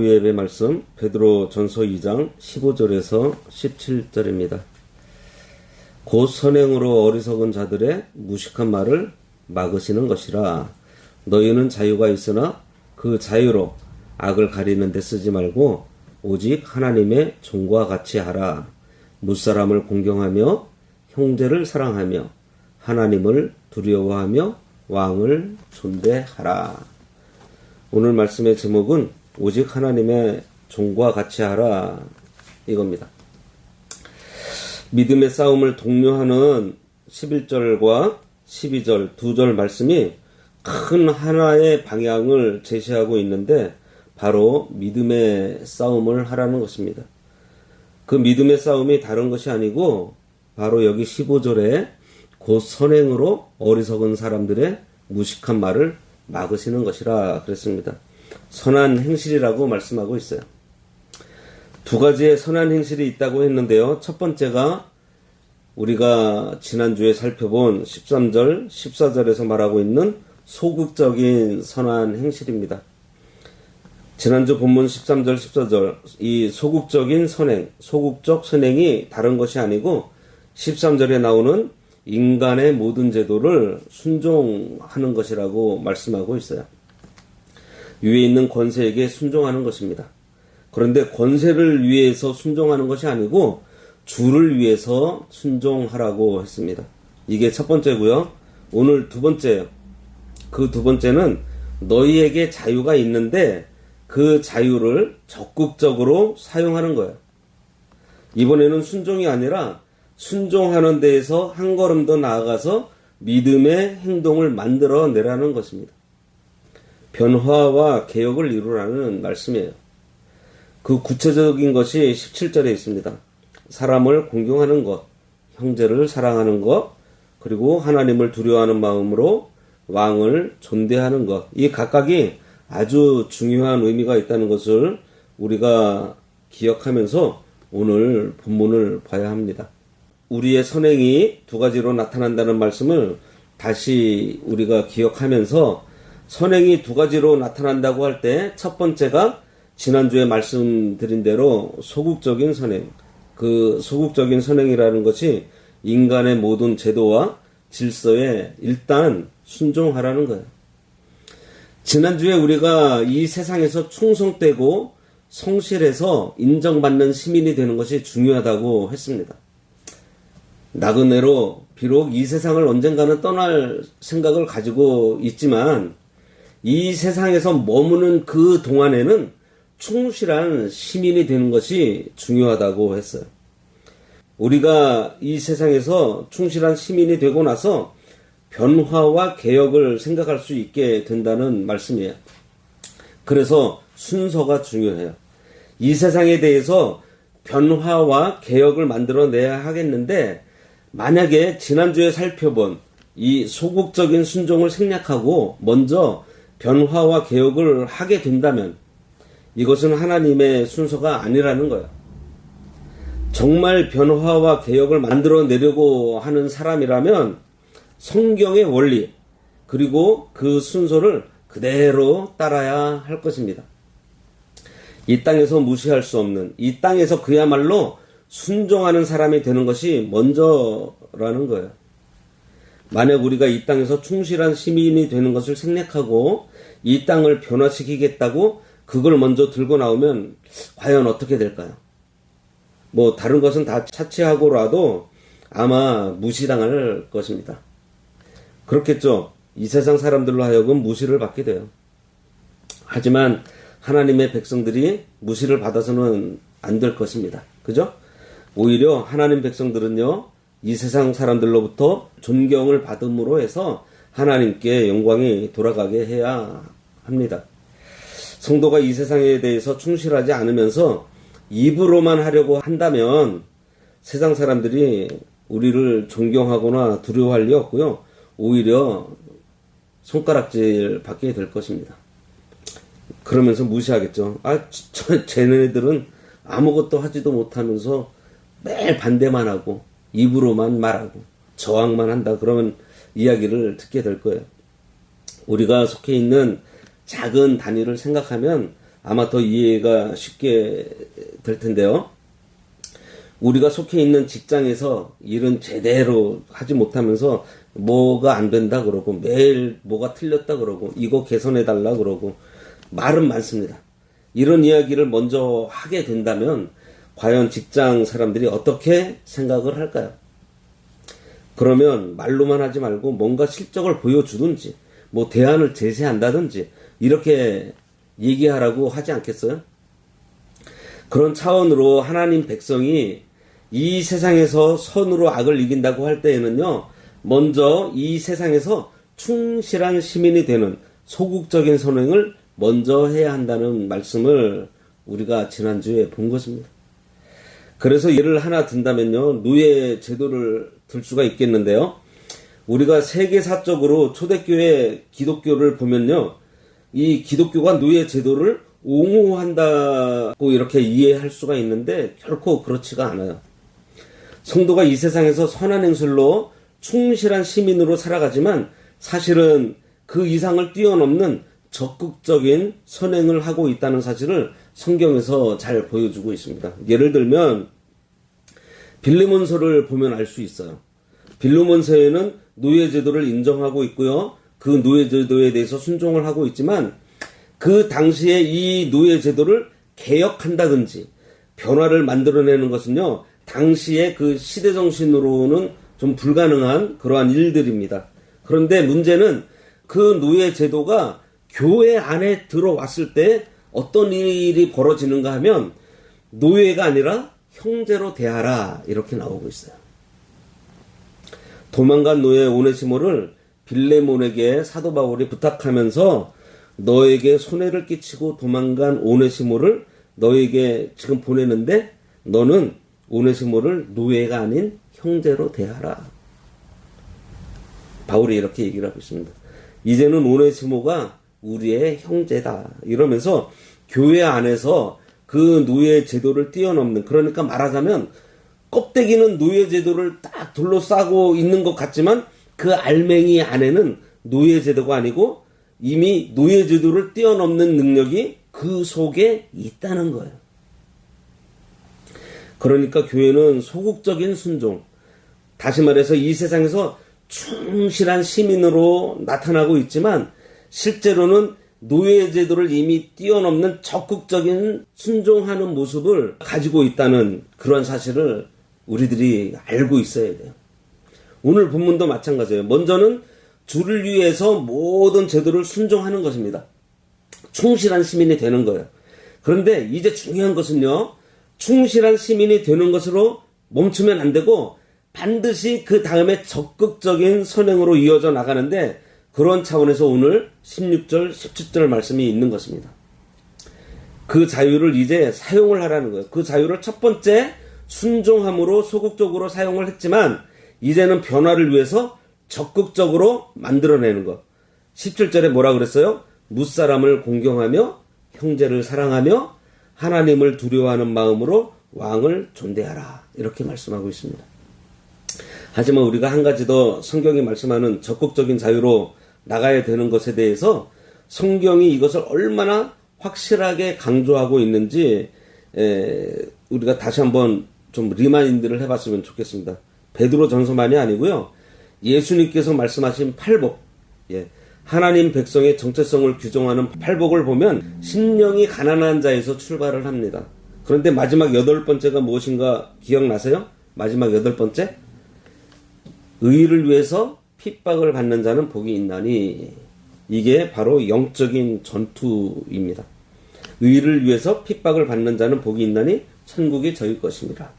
오후 예배 말씀 베드로 전서 2장 15절에서 17절입니다. 곧 선행으로 어리석은 자들의 무식한 말을 막으시는 것이라. 너희는 자유가 있으나 그 자유로 악을 가리는 데 쓰지 말고 오직 하나님의 종과 같이 하라. 무사람을 공경하며 형제를 사랑하며 하나님을 두려워하며 왕을 존대하라. 오늘 말씀의 제목은 오직 하나님의 종과 같이 하라 이겁니다. 믿음의 싸움을 독려하는 11절과 12절 두 절 말씀이 큰 하나의 방향을 제시하고 있는데 바로 믿음의 싸움을 하라는 것입니다. 그 믿음의 싸움이 다른 것이 아니고 바로 여기 15절에 곧 선행으로 어리석은 사람들의 무식한 말을 막으시는 것이라 그랬습니다. 선한 행실이라고 말씀하고 있어요. 두 가지의 선한 행실이 있다고 했는데요. 첫 번째가 우리가 지난주에 살펴본 13절, 14절에서 말하고 있는 소극적인 선한 행실입니다. 지난주 본문 13절, 14절 이 소극적인 선행, 소극적 선행이 다른 것이 아니고 13절에 나오는 인간의 모든 제도를 순종하는 것이라고 말씀하고 있어요. 위에 있는 권세에게 순종하는 것입니다. 그런데 권세를 위해서 순종하는 것이 아니고 주를 위해서 순종하라고 했습니다. 이게 첫 번째고요. 오늘 두 번째예요. 그 두 번째는 너희에게 자유가 있는데 그 자유를 적극적으로 사용하는 거예요. 이번에는 순종이 아니라 순종하는 데에서 한 걸음 더 나아가서 믿음의 행동을 만들어내라는 것입니다. 변화와 개혁을 이루라는 말씀이에요. 그 구체적인 것이 17절에 있습니다. 사람을 공경하는 것, 형제를 사랑하는 것, 그리고 하나님을 두려워하는 마음으로 왕을 존대하는 것. 이 각각이 아주 중요한 의미가 있다는 것을 우리가 기억하면서 오늘 본문을 봐야 합니다. 우리의 선행이 두 가지로 나타난다는 말씀을 다시 우리가 기억하면서 선행이 두 가지로 나타난다고 할 때 첫 번째가 지난주에 말씀드린 대로 소극적인 선행. 그 소극적인 선행이라는 것이 인간의 모든 제도와 질서에 일단 순종하라는 거예요. 지난주에 우리가 이 세상에서 충성되고 성실해서 인정받는 시민이 되는 것이 중요하다고 했습니다. 나그네로 비록 이 세상을 언젠가는 떠날 생각을 가지고 있지만 이 세상에서 머무는 그 동안에는 충실한 시민이 되는 것이 중요하다고 했어요. 우리가 이 세상에서 충실한 시민이 되고 나서 변화와 개혁을 생각할 수 있게 된다는 말씀이에요. 그래서 순서가 중요해요. 이 세상에 대해서 변화와 개혁을 만들어내야 하겠는데 만약에 지난주에 살펴본 이 소극적인 순종을 생략하고 먼저 변화와 개혁을 하게 된다면 이것은 하나님의 순서가 아니라는 거예요. 정말 변화와 개혁을 만들어내려고 하는 사람이라면 성경의 원리 그리고 그 순서를 그대로 따라야 할 것입니다. 이 땅에서 무시할 수 없는, 이 땅에서 그야말로 순종하는 사람이 되는 것이 먼저라는 거예요. 만약 우리가 이 땅에서 충실한 시민이 되는 것을 생략하고 이 땅을 변화시키겠다고 그걸 먼저 들고 나오면 과연 어떻게 될까요? 뭐 다른 것은 다 차치하고라도 아마 무시당할 것입니다. 그렇겠죠. 이 세상 사람들로 하여금 무시를 받게 돼요. 하지만 하나님의 백성들이 무시를 받아서는 안 될 것입니다. 그죠? 오히려 하나님 백성들은요, 이 세상 사람들로부터 존경을 받음으로 해서 하나님께 영광이 돌아가게 해야 합니다. 성도가 이 세상에 대해서 충실하지 않으면서 입으로만 하려고 한다면 세상 사람들이 우리를 존경하거나 두려워할 리 없고요. 오히려 손가락질 받게 될 것입니다. 그러면서 무시하겠죠. 쟤네들은 아무것도 하지도 못하면서 매일 반대만 하고 입으로만 말하고 저항만 한다. 그러면 이야기를 듣게 될 거예요. 우리가 속해 있는 작은 단위를 생각하면 아마 더 이해가 쉽게 될 텐데요. 우리가 속해 있는 직장에서 일은 제대로 하지 못하면서 뭐가 안 된다 그러고 매일 뭐가 틀렸다 그러고 이거 개선해 달라 그러고 말은 많습니다. 이런 이야기를 먼저 하게 된다면 과연 직장 사람들이 어떻게 생각을 할까요? 그러면 말로만 하지 말고 뭔가 실적을 보여주든지 뭐 대안을 제시한다든지 이렇게 얘기하라고 하지 않겠어요? 그런 차원으로 하나님 백성이 이 세상에서 선으로 악을 이긴다고 할 때에는요, 먼저 이 세상에서 충실한 시민이 되는 소극적인 선행을 먼저 해야 한다는 말씀을 우리가 지난주에 본 것입니다. 그래서 예를 하나 든다면요, 노예 제도를 들 수가 있겠는데요. 우리가 세계사적으로 초대교회 기독교를 보면요, 이 기독교가 노예 제도를 옹호한다고 이렇게 이해할 수가 있는데 결코 그렇지가 않아요. 성도가 이 세상에서 선한 행실로 충실한 시민으로 살아가지만 사실은 그 이상을 뛰어넘는 적극적인 선행을 하고 있다는 사실을 성경에서 잘 보여주고 있습니다. 예를 들면 빌레몬서를 보면 알 수 있어요. 빌레몬서에는 노예제도를 인정하고 있고요. 그 노예제도에 대해서 순종을 하고 있지만 그 당시에 이 노예제도를 개혁한다든지 변화를 만들어내는 것은요, 당시의 그 시대정신으로는 좀 불가능한 그러한 일들입니다. 그런데 문제는 그 노예제도가 교회 안에 들어왔을 때 어떤 일이 벌어지는가 하면 노예가 아니라 형제로 대하라 이렇게 나오고 있어요. 도망간 노예 오네시모를 빌레몬에게 사도 바울이 부탁하면서 너에게 손해를 끼치고 도망간 오네시모를 너에게 지금 보내는데 너는 오네시모를 노예가 아닌 형제로 대하라. 바울이 이렇게 얘기를 하고 있습니다. 이제는 오네시모가 우리의 형제다. 이러면서 교회 안에서 그 노예 제도를 뛰어넘는, 그러니까 말하자면 껍데기는 노예 제도를 딱 둘러싸고 있는 것 같지만 그 알맹이 안에는 노예 제도가 아니고 이미 노예 제도를 뛰어넘는 능력이 그 속에 있다는 거예요. 그러니까 교회는 소극적인 순종, 다시 말해서 이 세상에서 충실한 시민으로 나타나고 있지만 실제로는 노예 제도를 이미 뛰어넘는 적극적인 순종하는 모습을 가지고 있다는 그런 사실을 우리들이 알고 있어야 돼요. 오늘 본문도 마찬가지예요. 먼저는 주를 위해서 모든 제도를 순종하는 것입니다. 충실한 시민이 되는 거예요. 그런데 이제 중요한 것은요, 충실한 시민이 되는 것으로 멈추면 안 되고 반드시 그 다음에 적극적인 선행으로 이어져 나가는데 그런 차원에서 오늘 16절, 17절 말씀이 있는 것입니다. 그 자유를 이제 사용을 하라는 거예요. 그 자유를 첫 번째 순종함으로 소극적으로 사용을 했지만 이제는 변화를 위해서 적극적으로 만들어내는 것. 17절에 뭐라 그랬어요? 무사람을 공경하며 형제를 사랑하며 하나님을 두려워하는 마음으로 왕을 존대하라. 이렇게 말씀하고 있습니다. 하지만 우리가 한 가지 더 성경이 말씀하는 적극적인 자유로 나가야 되는 것에 대해서 성경이 이것을 얼마나 확실하게 강조하고 있는지 우리가 다시 한번 좀 리마인드를 해봤으면 좋겠습니다. 베드로 전서만이 아니고요. 예수님께서 말씀하신 팔복, 하나님 백성의 정체성을 규정하는 팔복을 보면 심령이 가난한 자에서 출발을 합니다. 그런데 마지막 8번째가 무엇인가 기억나세요? 마지막 8번째? 의를 위해서 핍박을 받는 자는 복이 있나니. 이게 바로 영적인 전투입니다. 의를 위해서 핍박을 받는 자는 복이 있나니 천국이 저희 것입니다.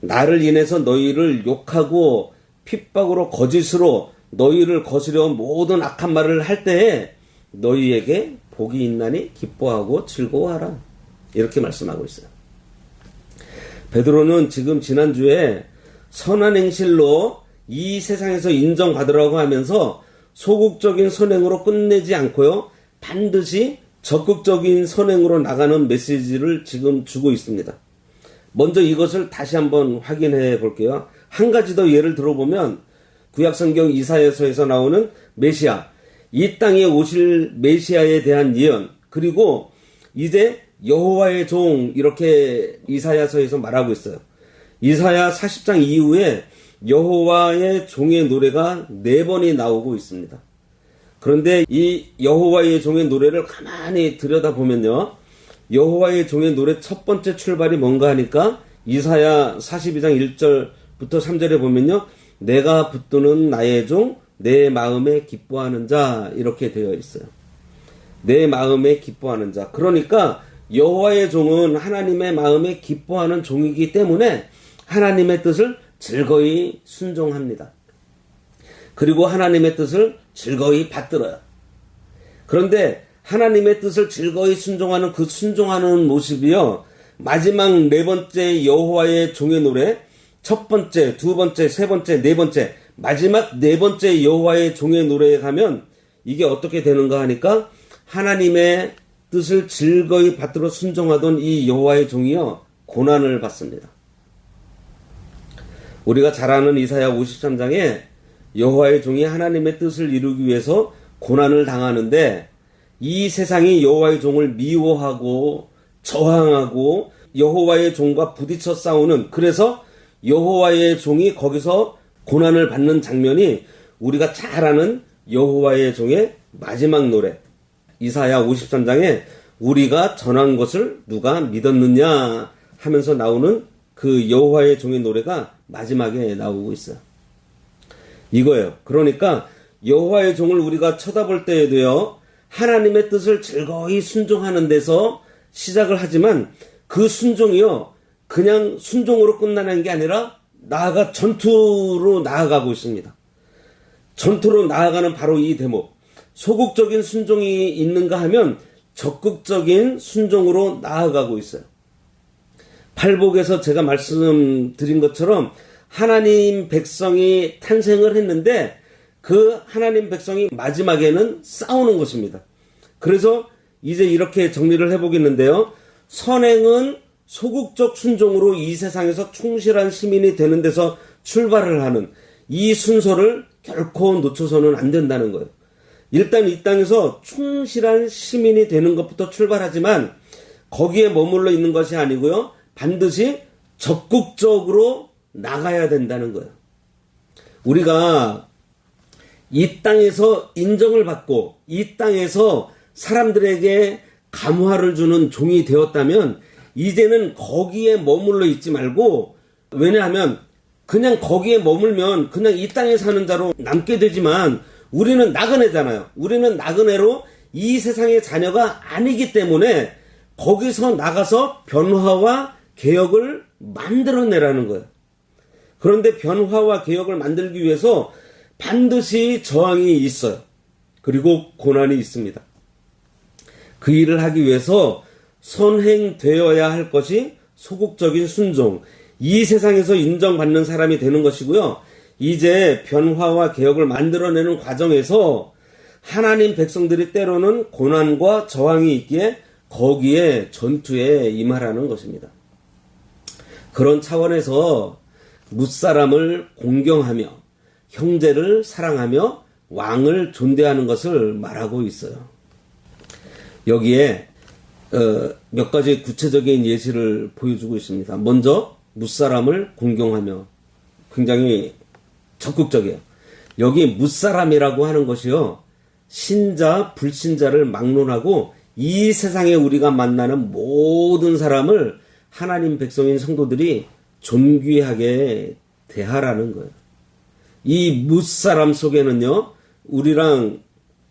나를 인해서 너희를 욕하고 핍박으로 거짓으로 너희를 거스려온 모든 악한 말을 할 때에 너희에게 복이 있나니 기뻐하고 즐거워하라. 이렇게 말씀하고 있어요. 베드로는 지금 지난주에 선한 행실로 이 세상에서 인정받으라고 하면서 소극적인 선행으로 끝내지 않고요, 반드시 적극적인 선행으로 나가는 메시지를 지금 주고 있습니다. 먼저 이것을 다시 한번 확인해 볼게요. 한 가지 더 예를 들어보면 구약성경 이사야서에서 나오는 메시아, 이 땅에 오실 메시아에 대한 예언, 그리고 이제 여호와의 종 이렇게 이사야서에서 말하고 있어요. 이사야 40장 이후에 여호와의 종의 노래가 4번이 나오고 있습니다. 그런데 이 여호와의 종의 노래를 가만히 들여다보면요, 여호와의 종의 노래 첫 번째 출발이 뭔가 하니까 이사야 42장 1절부터 3절에 보면요, 내가 붙드는 나의 종 내 마음에 기뻐하는 자 이렇게 되어 있어요. 내 마음에 기뻐하는 자. 그러니까 여호와의 종은 하나님의 마음에 기뻐하는 종이기 때문에 하나님의 뜻을 즐거이 순종합니다. 그리고 하나님의 뜻을 즐거이 받들어요. 그런데 하나님의 뜻을 즐거이 순종하는 그 순종하는 모습이요, 마지막 4번째 여호와의 종의 노래, 첫 번째, 두 번째, 세 번째, 네 번째, 마지막 4번째 여호와의 종의 노래에 가면 이게 어떻게 되는가 하니까 하나님의 뜻을 즐거이 받들어 순종하던 이 여호와의 종이요, 고난을 받습니다. 우리가 잘 아는 이사야 53장에 여호와의 종이 하나님의 뜻을 이루기 위해서 고난을 당하는데, 이 세상이 여호와의 종을 미워하고 저항하고 여호와의 종과 부딪혀 싸우는, 그래서 여호와의 종이 거기서 고난을 받는 장면이 우리가 잘 아는 여호와의 종의 마지막 노래, 이사야 53장에 우리가 전한 것을 누가 믿었느냐 하면서 나오는 그 여호와의 종의 노래가 마지막에 나오고 있어요. 이거예요. 그러니까 여호와의 종을 우리가 쳐다볼 때에도요, 하나님의 뜻을 즐거이 순종하는 데서 시작을 하지만 그 순종이요, 그냥 순종으로 끝나는 게 아니라 나아가 전투로 나아가고 있습니다. 전투로 나아가는 바로 이 대목. 소극적인 순종이 있는가 하면 적극적인 순종으로 나아가고 있어요. 팔복에서 제가 말씀드린 것처럼 하나님 백성이 탄생을 했는데 그 하나님 백성이 마지막에는 싸우는 것입니다. 그래서 이제 이렇게 정리를 해보겠는데요. 선행은 소극적 순종으로 이 세상에서 충실한 시민이 되는 데서 출발을 하는 이 순서를 결코 놓쳐서는 안 된다는 거예요. 일단 이 땅에서 충실한 시민이 되는 것부터 출발하지만 거기에 머물러 있는 것이 아니고요, 반드시 적극적으로 나가야 된다는 거예요. 우리가 이 땅에서 인정을 받고 이 땅에서 사람들에게 감화를 주는 종이 되었다면 이제는 거기에 머물러 있지 말고, 왜냐하면 그냥 거기에 머물면 그냥 이 땅에 사는 자로 남게 되지만 우리는 나그네잖아요. 우리는 나그네로 이 세상의 자녀가 아니기 때문에 거기서 나가서 변화와 개혁을 만들어내라는 거예요. 그런데 변화와 개혁을 만들기 위해서 반드시 저항이 있어요. 그리고 고난이 있습니다. 그 일을 하기 위해서 선행되어야 할 것이 소극적인 순종, 이 세상에서 인정받는 사람이 되는 것이고요. 이제 변화와 개혁을 만들어내는 과정에서 하나님 백성들이 때로는 고난과 저항이 있기에 거기에 전투에 임하라는 것입니다. 그런 차원에서 뭇사람을 공경하며 형제를 사랑하며 왕을 존대하는 것을 말하고 있어요. 여기에 몇 가지 구체적인 예시를 보여주고 있습니다. 먼저 뭇사람을 공경하며, 굉장히 적극적이에요. 여기 뭇사람이라고 하는 것이요, 신자, 불신자를 막론하고 이 세상에 우리가 만나는 모든 사람을 하나님 백성인 성도들이 존귀하게 대하라는 거예요. 이 뭇사람 속에는요, 우리랑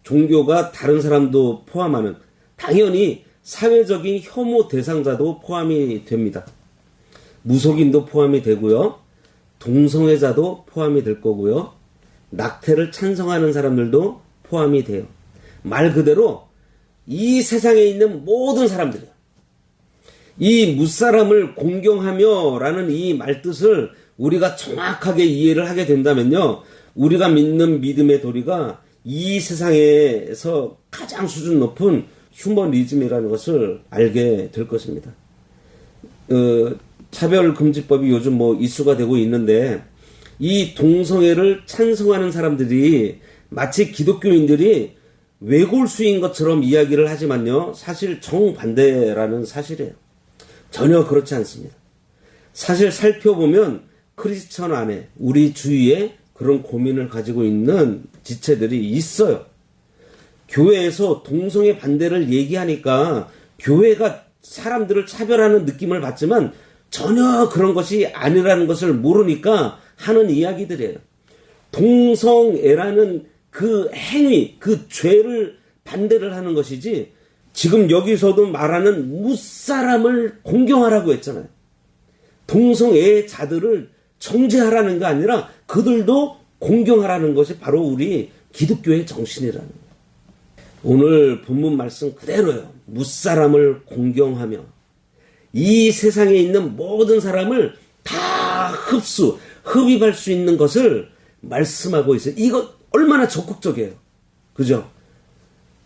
종교가 다른 사람도 포함하는, 당연히 사회적인 혐오 대상자도 포함이 됩니다. 무속인도 포함이 되고요, 동성애자도 포함이 될 거고요, 낙태를 찬성하는 사람들도 포함이 돼요. 말 그대로 이 세상에 있는 모든 사람들이요. 이 뭇사람을 공경하며 라는 이 말뜻을 우리가 정확하게 이해를 하게 된다면요, 우리가 믿는 믿음의 도리가 이 세상에서 가장 수준 높은 휴머니즘이라는 것을 알게 될 것입니다. 차별금지법이 요즘 이슈가 되고 있는데, 이 동성애를 찬성하는 사람들이 마치 기독교인들이 외골수인 것처럼 이야기를 하지만요, 사실 정반대라는 사실이에요. 전혀 그렇지 않습니다. 사실 살펴보면 크리스천 안에 우리 주위에 그런 고민을 가지고 있는 지체들이 있어요. 교회에서 동성애 반대를 얘기하니까 교회가 사람들을 차별하는 느낌을 받지만 전혀 그런 것이 아니라는 것을 모르니까 하는 이야기들이에요. 동성애라는 그 행위, 그 죄를 반대를 하는 것이지, 지금 여기서도 말하는 무사람을 공경하라고 했잖아요. 동성애자들을 정죄하라는 게 아니라 그들도 공경하라는 것이 바로 우리 기독교의 정신이라는 거예요. 오늘 본문 말씀 그대로요. 무사람을 공경하며 이 세상에 있는 모든 사람을 다 흡입할 수 있는 것을 말씀하고 있어요. 이거 얼마나 적극적이에요. 그죠?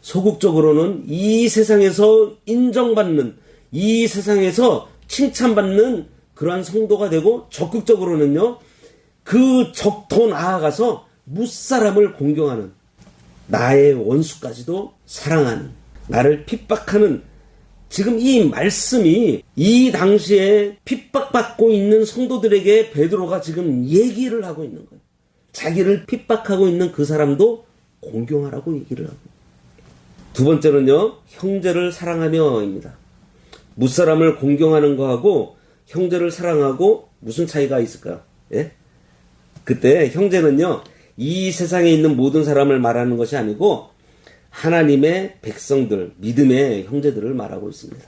소극적으로는 이 세상에서 인정받는, 이 세상에서 칭찬받는 그러한 성도가 되고, 적극적으로는요, 더 나아가서 무사람을 공경하는, 나의 원수까지도 사랑하는, 나를 핍박하는, 지금 이 말씀이 이 당시에 핍박받고 있는 성도들에게 베드로가 지금 얘기를 하고 있는 거예요. 자기를 핍박하고 있는 그 사람도 공경하라고 얘기를 하고. 두 번째는요, 형제를 사랑하며입니다. 무사람을 공경하는 거하고 형제를 사랑하고 무슨 차이가 있을까요? 예? 그때 형제는요, 이 세상에 있는 모든 사람을 말하는 것이 아니고 하나님의 백성들, 믿음의 형제들을 말하고 있습니다.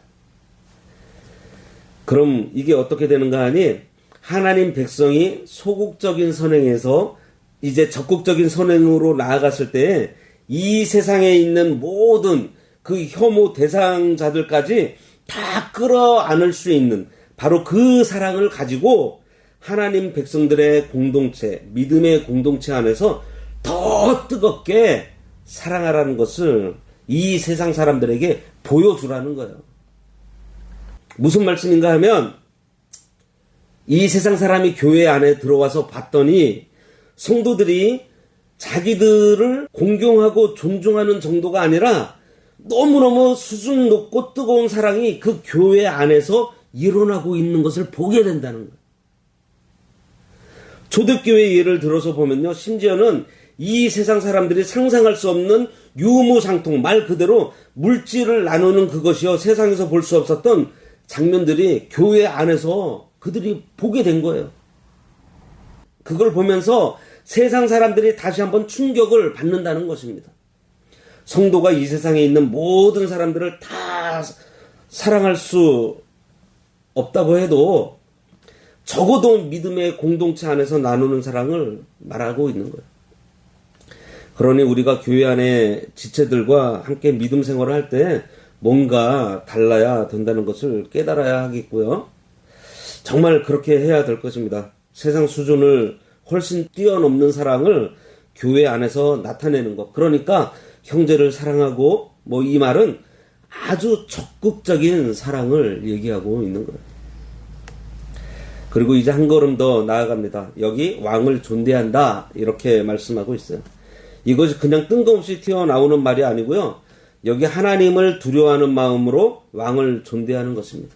그럼 이게 어떻게 되는가 하니, 하나님 백성이 소극적인 선행에서 이제 적극적인 선행으로 나아갔을 때 이 세상에 있는 모든 그 혐오 대상자들까지 다 끌어안을 수 있는 바로 그 사랑을 가지고 하나님 백성들의 공동체, 믿음의 공동체 안에서 더 뜨겁게 사랑하라는 것을 이 세상 사람들에게 보여주라는 거예요. 무슨 말씀인가 하면, 이 세상 사람이 교회 안에 들어와서 봤더니 성도들이 자기들을 공경하고 존중하는 정도가 아니라 너무너무 수준 높고 뜨거운 사랑이 그 교회 안에서 일어나고 있는 것을 보게 된다는 거예요. 초대교회 예를 들어서 보면요, 심지어는 이 세상 사람들이 상상할 수 없는 유무상통, 말 그대로 물질을 나누는 그것이요, 세상에서 볼 수 없었던 장면들이 교회 안에서 그들이 보게 된 거예요. 그걸 보면서 세상 사람들이 다시 한번 충격을 받는다는 것입니다. 성도가 이 세상에 있는 모든 사람들을 다 사랑할 수 없다고 해도 적어도 믿음의 공동체 안에서 나누는 사랑을 말하고 있는 거예요. 그러니 우리가 교회 안에 지체들과 함께 믿음 생활을 할 때 뭔가 달라야 된다는 것을 깨달아야 하겠고요. 정말 그렇게 해야 될 것입니다. 세상 수준을 훨씬 뛰어넘는 사랑을 교회 안에서 나타내는 것. 그러니까 형제를 사랑하고, 이 말은 아주 적극적인 사랑을 얘기하고 있는 거예요. 그리고 이제 한 걸음 더 나아갑니다. 여기 왕을 존대한다, 이렇게 말씀하고 있어요. 이것이 그냥 뜬금없이 튀어나오는 말이 아니고요, 여기 하나님을 두려워하는 마음으로 왕을 존대하는 것입니다.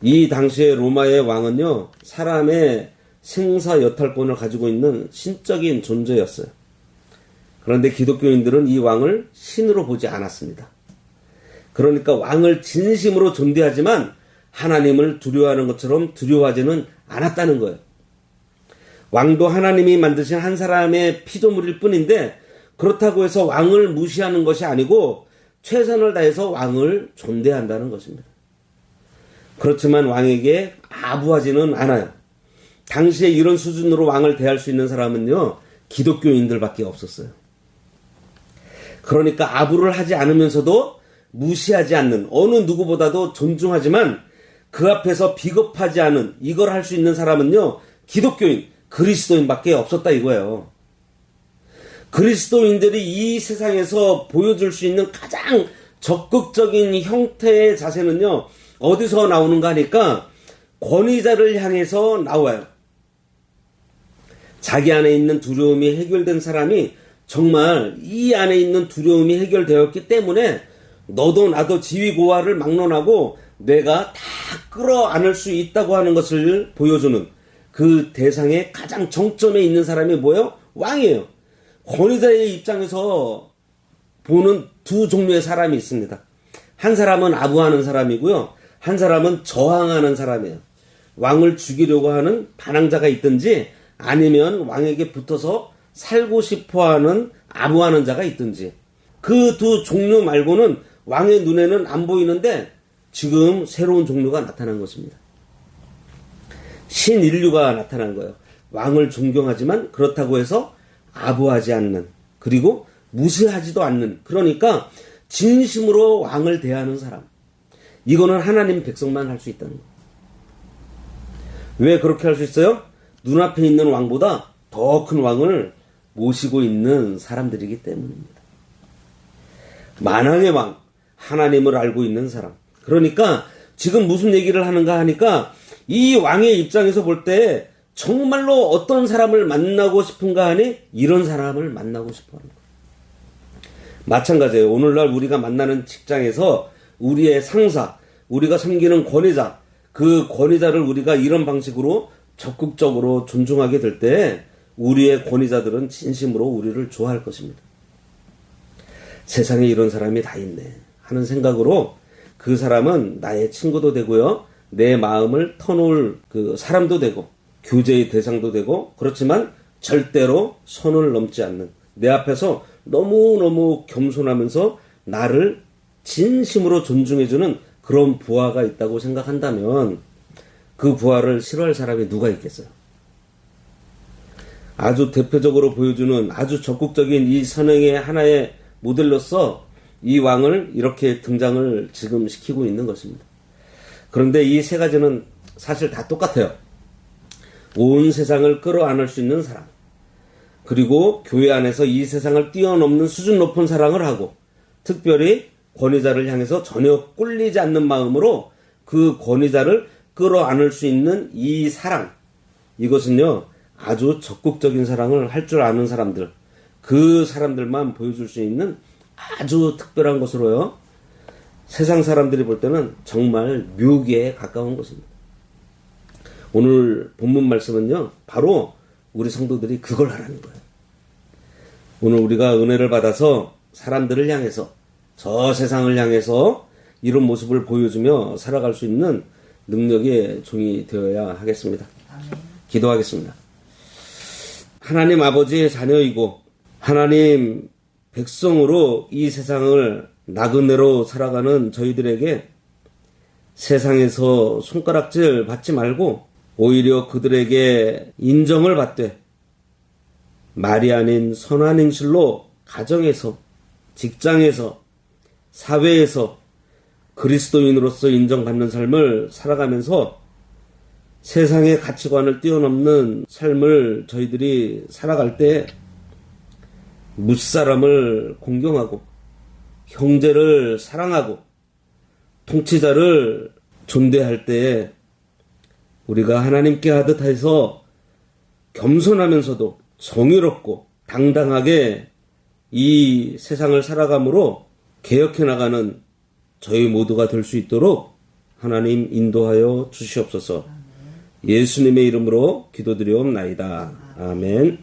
이 당시에 로마의 왕은요, 사람의 생사 여탈권을 가지고 있는 신적인 존재였어요. 그런데 기독교인들은 이 왕을 신으로 보지 않았습니다. 그러니까 왕을 진심으로 존대하지만 하나님을 두려워하는 것처럼 두려워하지는 않았다는 거예요. 왕도 하나님이 만드신 한 사람의 피조물일 뿐인데, 그렇다고 해서 왕을 무시하는 것이 아니고 최선을 다해서 왕을 존대한다는 것입니다. 그렇지만 왕에게 아부하지는 않아요. 당시에 이런 수준으로 왕을 대할 수 있는 사람은요, 기독교인들밖에 없었어요. 그러니까 아부를 하지 않으면서도 무시하지 않는, 어느 누구보다도 존중하지만 그 앞에서 비겁하지 않은, 이걸 할 수 있는 사람은요, 기독교인, 그리스도인밖에 없었다 이거예요. 그리스도인들이 이 세상에서 보여줄 수 있는 가장 적극적인 형태의 자세는요, 어디서 나오는가 하니까 권위자를 향해서 나와요. 자기 안에 있는 두려움이 해결된 사람이 정말 이 안에 있는 두려움이 해결되었기 때문에 너도 나도 지위고하를 막론하고 내가 다 끌어안을 수 있다고 하는 것을 보여주는 그 대상의 가장 정점에 있는 사람이 뭐예요? 왕이에요. 권위자의 입장에서 보는 두 종류의 사람이 있습니다. 한 사람은 아부하는 사람이고요. 한 사람은 저항하는 사람이에요. 왕을 죽이려고 하는 반항자가 있든지 아니면 왕에게 붙어서 살고 싶어하는 아부하는 자가 있든지 그 두 종류 말고는 왕의 눈에는 안 보이는데 지금 새로운 종류가 나타난 것입니다. 신인류가 나타난 거예요. 왕을 존경하지만 그렇다고 해서 아부하지 않는, 그리고 무시하지도 않는, 그러니까 진심으로 왕을 대하는 사람. 이거는 하나님 백성만 할 수 있다는 거예요. 왜 그렇게 할 수 있어요? 눈앞에 있는 왕보다 더 큰 왕을 모시고 있는 사람들이기 때문입니다. 만왕의 왕, 하나님을 알고 있는 사람. 그러니까 지금 무슨 얘기를 하는가 하니까 이 왕의 입장에서 볼 때 정말로 어떤 사람을 만나고 싶은가 하니 이런 사람을 만나고 싶어 하는 거예요. 마찬가지예요. 오늘날 우리가 만나는 직장에서 우리의 상사, 우리가 섬기는 권위자, 그 권위자를 우리가 이런 방식으로 적극적으로 존중하게 될 때 우리의 권위자들은 진심으로 우리를 좋아할 것입니다. 세상에 이런 사람이 다 있네 하는 생각으로 그 사람은 나의 친구도 되고요, 내 마음을 터놓을 그 사람도 되고 교제의 대상도 되고, 그렇지만 절대로 선을 넘지 않는, 내 앞에서 너무너무 겸손하면서 나를 진심으로 존중해주는 그런 부하가 있다고 생각한다면 그 부하를 싫어할 사람이 누가 있겠어요? 아주 대표적으로 보여주는 아주 적극적인 이 선행의 하나의 모델로서 이 왕을 이렇게 등장을 지금 시키고 있는 것입니다. 그런데 이 세 가지는 사실 다 똑같아요. 온 세상을 끌어안을 수 있는 사랑, 그리고 교회 안에서 이 세상을 뛰어넘는 수준 높은 사랑을 하고, 특별히 권위자를 향해서 전혀 꿀리지 않는 마음으로 그 권위자를 끌어안을 수 있는 이 사랑, 이것은요 아주 적극적인 사랑을 할 줄 아는 사람들, 그 사람들만 보여줄 수 있는 아주 특별한 것으로요, 세상 사람들이 볼 때는 정말 묘기에 가까운 것입니다. 오늘 본문 말씀은요 바로 우리 성도들이 그걸 하라는 거예요. 오늘 우리가 은혜를 받아서 사람들을 향해서, 저 세상을 향해서 이런 모습을 보여주며 살아갈 수 있는 능력의 종이 되어야 하겠습니다. 아멘. 기도하겠습니다. 하나님 아버지의 자녀이고 하나님 백성으로 이 세상을 나그네로 살아가는 저희들에게 세상에서 손가락질 받지 말고 오히려 그들에게 인정을 받되 말이 아닌 선한 행실로 가정에서, 직장에서, 사회에서 그리스도인으로서 인정받는 삶을 살아가면서 세상의 가치관을 뛰어넘는 삶을 저희들이 살아갈 때 무사람을 공경하고 형제를 사랑하고 통치자를 존대할 때에 우리가 하나님께 하듯 해서 겸손하면서도 정의롭고 당당하게 이 세상을 살아감으로 개혁해 나가는 저희 모두가 될 수 있도록 하나님 인도하여 주시옵소서. 예수님의 이름으로 기도드리옵나이다. 아멘.